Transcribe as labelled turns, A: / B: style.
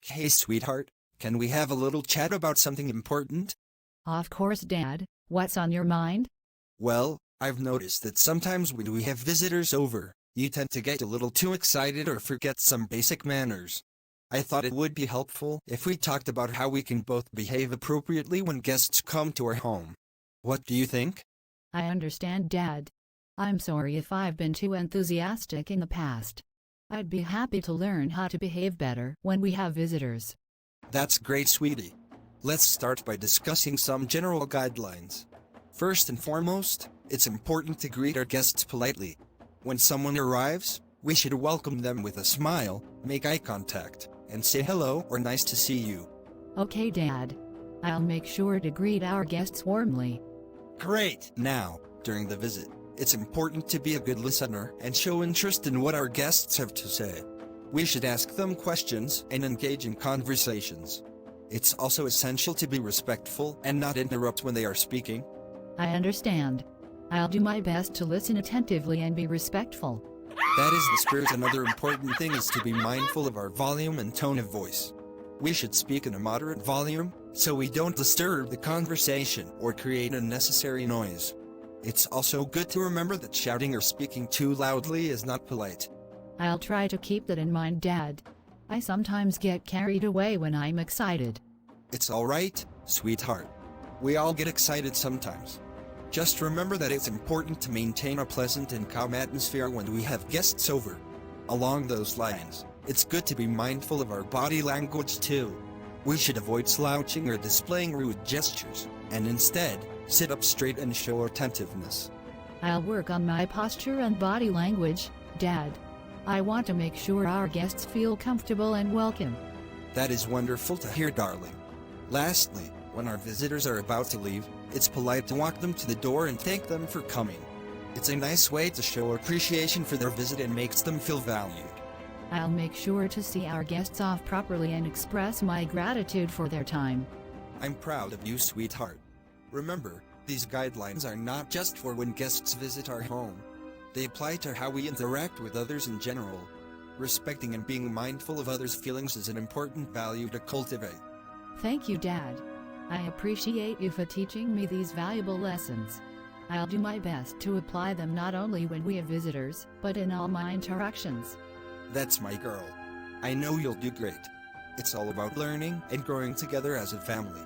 A: Hey, sweetheart, can we have a little chat about something important?
B: Of course, Dad. What's on your mind?
A: Well, I've noticed that sometimes when we have visitors over, you tend to get a little too excited or forget some basic manners. I thought it would be helpful if we talked about how we can both behave appropriately when guests come to our home. What do you think?
B: I understand, Dad. I'm sorry if I've been too enthusiastic in the past. I'd be happy to learn how to behave better when we have visitors.
A: That's great, sweetie. Let's start by discussing some general guidelines. First and foremost, it's important to greet our guests politely. When someone arrives, we should welcome them with a smile, make eye contact, and say hello or nice to see you.
B: Okay, Dad. I'll make sure to greet our guests warmly.
A: Great! Now, during the visit, it's important to be a good listener and show interest in what our guests have to say. We should ask them questions and engage in conversations. It's also essential to be respectful and not interrupt when they are speaking.
B: I understand. I'll do my best to listen attentively and be respectful.
A: That is the spirit. Another important thing is to be mindful of our volume and tone of voice. We should speak in a moderate volume, so we don't disturb the conversation or create unnecessary noise. It's also good to remember that shouting or speaking too loudly is not polite.
B: I'll try to keep that in mind, Dad. I sometimes get carried away when I'm excited.
A: It's alright, sweetheart. We all get excited sometimes. Just remember that it's important to maintain a pleasant and calm atmosphere when we have guests over. Along those lines, it's good to be mindful of our body language too. We should avoid slouching or displaying rude gestures, and instead, sit up straight and show attentiveness.
B: I'll work on my posture and body language, Dad. I want to make sure our guests feel comfortable and welcome.
A: That is wonderful to hear, darling. Lastly, when our visitors are about to leave, it's polite to walk them to the door and thank them for coming. It's a nice way to show appreciation for their visit and makes them feel valued.
B: I'll make sure to see our guests off properly and express my gratitude for their time.
A: I'm proud of you, sweetheart. Remember, these guidelines are not just for when guests visit our home. They apply to how we interact with others in general. Respecting and being mindful of others' feelings is an important value to cultivate.
B: Thank you, Dad. I appreciate you for teaching me these valuable lessons. I'll do my best to apply them not only when we have visitors, but in all my interactions.
A: That's my girl. I know you'll do great. It's all about learning and growing together as a family.